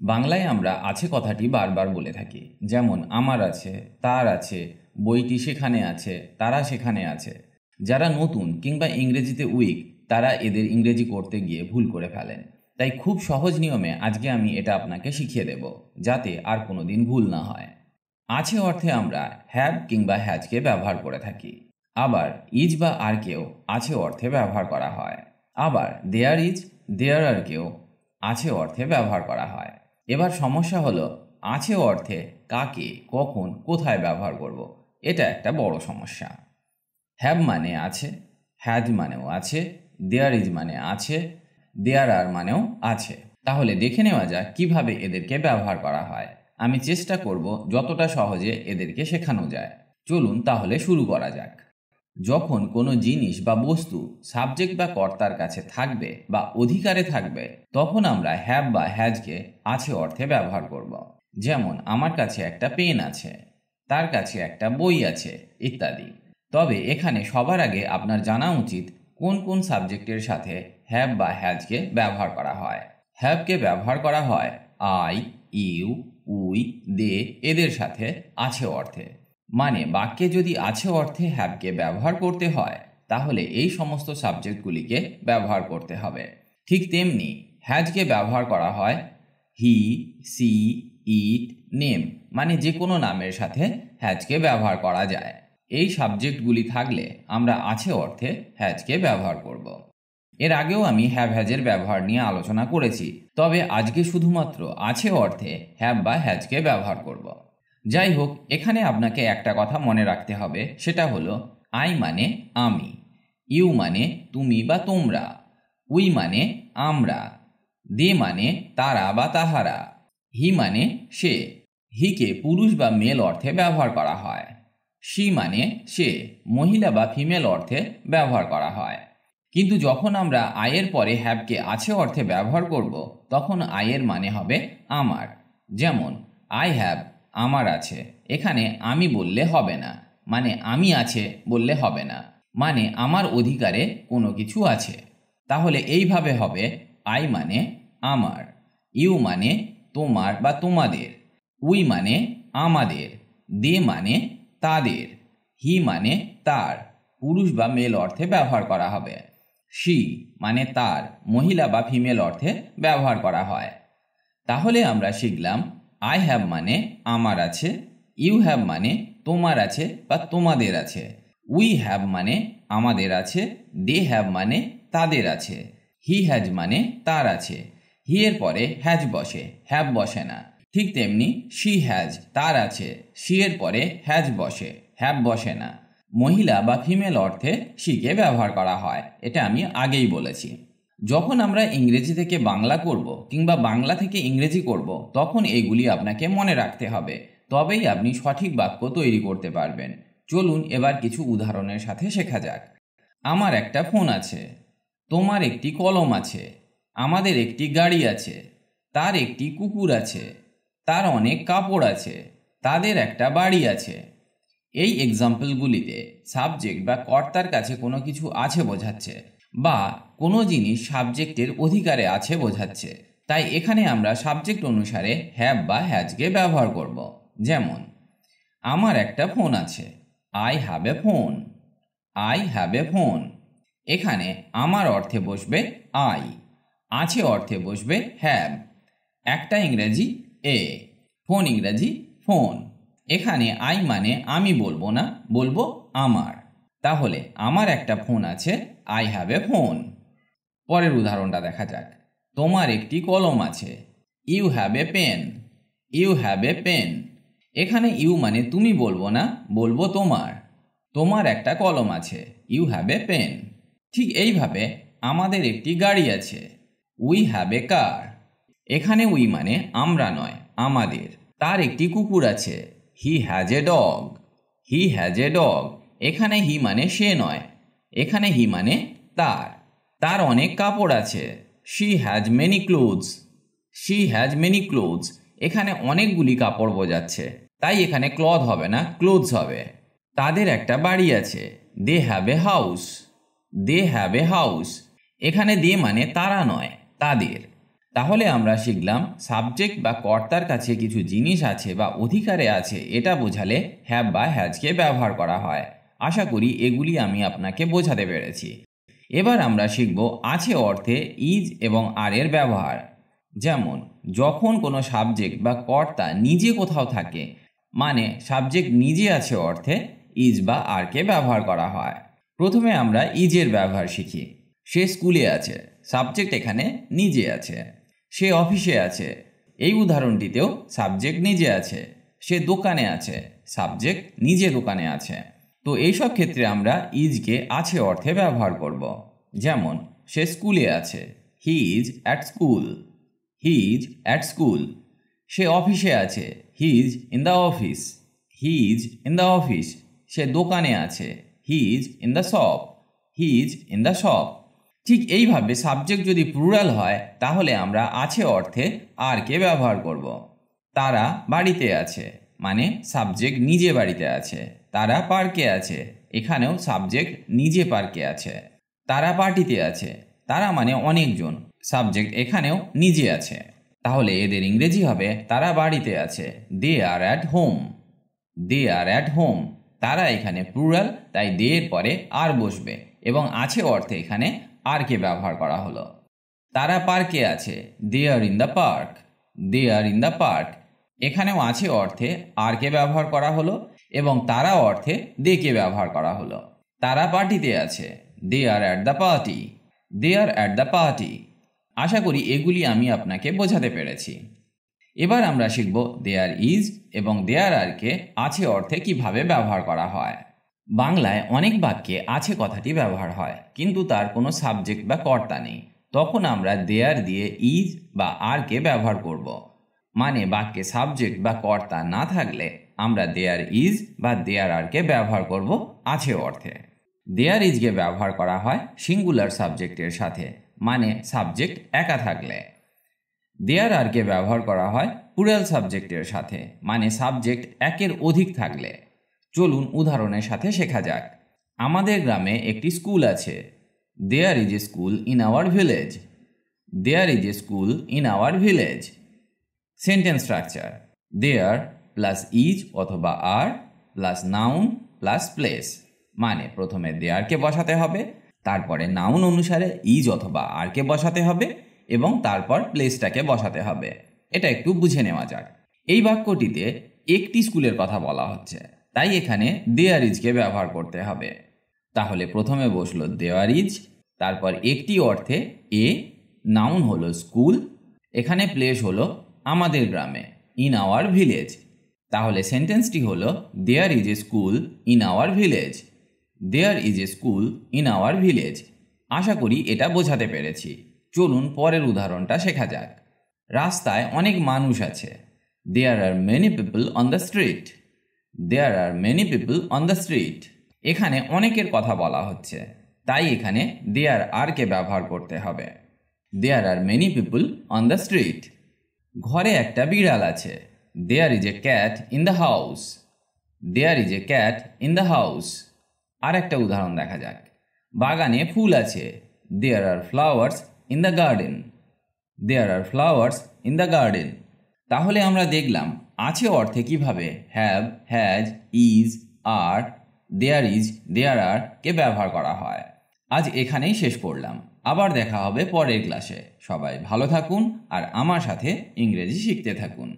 বাংলায় আমরা আছে কথাটি বারবার বলে থাকি, যেমন আমার আছে, তার আছে, বইটি সেখানে আছে, তারা সেখানে আছে। যারা নতুন কিংবা ইংরেজিতে উইক তারা এদের ইংরেজি করতে গিয়ে ভুল করে ফেলেন। তাই খুব সহজ নিয়মে আজকে আমি এটা আপনাকে শিখিয়ে দেব, যাতে আর কোনো দিন ভুল না হয়। আছে অর্থে আমরা হ্যাভ কিংবা হ্যাজকে ব্যবহার করে থাকি। আবার ইজ বা আরকেও আছে অর্থে ব্যবহার করা হয়। আবার দেয়ার ইজ, দেয়ার আরকেও আছে অর্থে ব্যবহার করা হয়। এবার সমস্যা হলো আছে অর্থে কাকে, কখন, কোথায় ব্যবহার করব। এটা একটা বড় সমস্যা। হ্যাভ মানে আছে, হ্যাজ মানেও আছে, দেয়ার ইজ মানে আছে, দেয়ার আর মানেও আছে। তাহলে দেখে নেওয়া যাক কিভাবে এদেরকে ব্যবহার করা হয়। আমি চেষ্টা করব যতটা সহজে এদেরকে শেখানো যায়। চলুন তাহলে শুরু করা যাক। যখন কোনো জিনিস বা বস্তু সাবজেক্ট বা কর্তার কাছে থাকবে বা অধিকারে থাকবে, তখন আমরা হ্যাভ বা হ্যাজকে আছে অর্থে ব্যবহার করব। যেমন আমার কাছে একটা পেন আছে, তার কাছে একটা বই আছে, ইত্যাদি। তবে এখানে সবার আগে আপনার জানা উচিত কোন কোন সাবজেক্টের সাথে হ্যাভ বা হ্যাজকে ব্যবহার করা হয়। হ্যাভকে ব্যবহার করা হয় আই, ইউ, উই, দে এদের সাথে আছে অর্থে। মানে বাক্যে যদি আছে অর্থে হ্যাভকে ব্যবহার করতে হয়, তাহলে এই সমস্ত সাবজেক্টগুলিকে ব্যবহার করতে হবে। ঠিক তেমনি হ্যাজকে ব্যবহার করা হয় হি, সি, ইট, নেম, মানে যে কোনো নামের সাথে হ্যাজকে ব্যবহার করা যায়। এই সাবজেক্টগুলি থাকলে আমরা আছে অর্থে হ্যাজকে ব্যবহার করব। এর আগেও আমি হ্যাভ হ্যাজের ব্যবহার নিয়ে আলোচনা করেছি, তবে আজকে শুধুমাত্র আছে অর্থে হ্যাভ বা হ্যাজকে ব্যবহার করব। যাই হোক, এখানে আপনাকে একটা কথা মনে রাখতে হবে, সেটা হলো আই মানে আমি, ইউ মানে তুমি বা তোমরা, উই মানে আমরা, দে মানে তারা বা তাহারা, হি মানে সে। হিকে পুরুষ বা মেল অর্থে ব্যবহার করা হয়। শি মানে সে, মহিলা বা ফিমেল অর্থে ব্যবহার করা হয়। কিন্তু যখন আমরা আয়ের পরে হ্যাভকে আছে অর্থে ব্যবহার করব, তখন আয়ের মানে হবে আমার। যেমন আই হ্যাভ, আমার আছে। এখানে আমি বললে হবে না, মানে আমি আছে বললে হবে না, মানে আমার অধিকারে কোনো কিছু আছে। তাহলে এইভাবে হবে আই মানে আমার, ইউ মানে তোমার বা তোমাদের, উই মানে আমাদের, দে মানে তাদের, হি মানে তার, পুরুষ বা মেল অর্থে ব্যবহার করা হবে। শি মানে তার, মহিলা বা ফিমেল অর্থে ব্যবহার করা হয়। তাহলে আমরা শিখলাম আই হ্যাভ মানে আমার আছে, ইউ হ্যাভ মানে তোমার আছে বা তোমাদের আছে, উই হ্যাভ মানে আমাদের আছে, দে হ্যাভ মানে তাদের আছে, হি হ্যাজ মানে তার আছে। হি এর পরে হ্যাজ বসে, হ্যাভ বসে না। ঠিক তেমনি শি হ্যাজ, তার আছে, শি এর পরে হ্যাজ বসে, হ্যাভ বসে না। মহিলা বা ফিমেল অর্থে শিকে ব্যবহার করা হয়, এটা আমি আগেই বলেছি। যখন আমরা ইংরেজি থেকে বাংলা করব কিংবা বাংলা থেকে ইংরেজি করব, তখন এগুলি আপনাকে মনে রাখতে হবে, তবেই আপনি সঠিক বাক্য তৈরি করতে পারবেন। চলুন এবার কিছু উদাহরণের সাথে শেখা যাক। আমার একটা ফোন আছে, তোমার একটি কলম আছে, আমাদের একটি গাড়ি আছে, তার একটি কুকুর আছে, তার অনেক কাপড় আছে, তাদের একটা বাড়ি আছে। এই এক্সাম্পলগুলিতে সাবজেক্ট বা কর্তার কাছে কোনো কিছু আছে বোঝাচ্ছে, বা কোনো জিনিস সাবজেক্টের অধিকারে আছে বোঝাচ্ছে। তাই এখানে আমরা সাবজেক্ট অনুসারে হ্যাভ বা হ্যাজকে ব্যবহার করব। যেমন আমার একটা ফোন আছে, I have a phone, I have a phone. এখানে আমার অর্থে বসবে আই, আছে অর্থে বসবে হ্যাভ। একটা ইংরেজি এ, ফোন ইংরেজি ফোন। এখানে আই মানে আমি বলবো না, বলবো আমার। তাহলে আমার একটা ফোন আছে, আই হ্যাভ এ ফোন। পরের উদাহরণটা দেখা যাক। তোমার একটি কলম আছে, you have a pen, you have a pen. এখানে ইউ মানে তুমি বলবো না, বলবো তোমার। তোমার একটা কলম আছে, ইউ হ্যাভ এ পেন। ঠিক এইভাবে আমাদের একটি গাড়ি আছে, উই হ্যাভ এ কার। এখানে উই মানে আমরা নয়, আমাদের। তার একটি কুকুর আছে, he has a dog, he has a dog. এখানে হি মানে সে নয়, এখানে হি মানে তার। তার অনেক কাপড় আছে, she has many clothes, she has many clothes. এখানে অনেকগুলি কাপড় বোঝাচ্ছে, তাই এখানে ক্লথ হবে না, ক্লোথস হবে। তাদের একটা বাড়ি আছে, they have a house, they have a house. এখানে দে মানে তারা নয়, তাদের। তাহলে আমরা শিখলাম সাবজেক্ট বা কর্তার কাছে কিছু জিনিস আছে বা অধিকারে আছে এটা বোঝালে হ্যাভ বা হ্যাজকে ব্যবহার করা হয়। আশা করি এগুলি আমি আপনাকে বোঝাতে পেরেছি। এবার আমরা শিখব আছে অর্থে ইজ এবং আর এর ব্যবহার। যেমন যখন কোনো সাবজেক্ট বা কর্তা নিজে কোথাও থাকে, মানে সাবজেক্ট নিজে আছে অর্থে ইজ বা আরকে ব্যবহার করা হয়। প্রথমে আমরা ইজের ব্যবহার শিখি। সে স্কুলে আছে, সাবজেক্ট এখানে নিজে আছে। সে অফিসে আছে, এই উদাহরণটিতেও সাবজেক্ট নিজে আছে। সে দোকানে আছে, সাবজেক্ট নিজে দোকানে আছে। তো এইসব ক্ষেত্রে আমরা ইজকে আছে অর্থে ব্যবহার করব। যেমন সে স্কুলে আছে, he is at school. He is at school. সে অফিসে আছে, he is in the office. He is in the office. সে দোকানে আছে, he is in the shop. He is in the shop. ঠিক এইভাবে সাবজেক্ট যদি প্লুরাল হয় তাহলে আমরা আছে অর্থে আরকে ব্যবহার করব। তারা বাড়িতে আছে, মানে সাবজেক্ট নিজে বাড়িতে আছে। তারা পার্কে আছে, এখানেও সাবজেক্ট নিজে পার্কে আছে। তারা পার্টিতে আছে, তারা মানে অনেকজন, সাবজেক্ট এখানেও নিজে আছে। তাহলে এদের ইংরেজি হবে তারা বাড়িতে আছে, they are at home. They are at home. তারা এখানে প্লুরাল, তাই দে এর পরে আর বসবে এবং আছে অর্থে এখানে আরকে ব্যবহার করা হলো। তারা পার্কে আছে, they are in the park. They are in the park. এখানেও আছে অর্থে আরকে ব্যবহার করা হলো এবং তারা অর্থে দেকে ব্যবহার করা হলো। তারা পার্টিতে আছে, they are at the party. They are at the party. আশা করি এগুলি আমি আপনাকে বোঝাতে পেরেছি। এবার আমরা শিখব দেয়ার ইজ এবং দেয়ার আরকে আছে অর্থে কিভাবে ব্যবহার করা হয়। বাংলায় অনেক বাক্যে আছে কথাটি ব্যবহার হয়, কিন্তু তার কোনো সাবজেক্ট বা কর্তা নেই। তখন আমরা দেয়ার দিয়ে ইজ বা আরকে ব্যবহার করব। মানে বাক্যে সাবজেক্ট বা কর্তা না থাকলে আমরা দেয়ার ইজ বা দেয়ার আরকে ব্যবহার করব আছে অর্থে। দেয়ার ইজকে ব্যবহার করা হয় সিঙ্গুলার সাবজেক্টের সাথে, মানে সাবজেক্ট একা থাকলে। দেয়ার আরকে ব্যবহার করা হয় প্লুরাল সাবজেক্টের সাথে, মানে সাবজেক্ট একের অধিক থাকলে। চলুন উদাহরণের সাথে শেখা যাক। আমাদের গ্রামে একটি স্কুল আছে। There is a school in our village. There is a school in our village. Sentence structure: there plus is অথবা are plus noun plus place. মানে প্রথমে দেয়ারকে বসাতে হবে, তারপরে নাউন অনুসারে ইজ অথবা আরকে বসাতে হবে এবং তারপর প্লেসটাকে বসাতে হবে। এটা একটু বুঝে নেওয়া যাক। এই বাক্যটিতে একটি স্কুলের কথা বলা হচ্ছে, তাই এখানে দেয়ার ইজকে ব্যবহার করতে হবে। তাহলে প্রথমে বসলো দেয়ার ইজ, তারপর একটি অর্থে এ, নাউন হলো স্কুল, এখানে প্লেস হলো আমাদের গ্রামে, ইন আওয়ার ভিলেজ। তাহলে সেন্টেন্সটি হলো there is a school in our village. There is a school in our village. আশা করি এটা বোঝাতে পেরেছি। চলুন পরের উদাহরণটা শেখা যাক। রাস্তায় অনেক মানুষ আছে। There are many people on the street. There are many people on the street. এখানে অনেকের কথা বলা হচ্ছে, তাই এখানে দেয়ার আরকে ব্যবহার করতে হবে। There are many people on the street. ঘরে একটা বিড়াল আছে। There is a cat in the house. There is a cat in the house. আর একটা উদাহরণ দেখা যাক। বাগানে ফুল আছে। There are flowers in the garden. There are flowers in the garden. তাহলে আমরা দেখলাম আছে অর্থে কিভাবে have, has, is, are, there is, there are কে ব্যবহার করা হয়। আজ এখানেই শেষ করলাম। আবার দেখা হবে পরের ক্লাসে। সবাই ভালো থাকুন আর আমার সাথে ইংরেজি শিখতে থাকুন।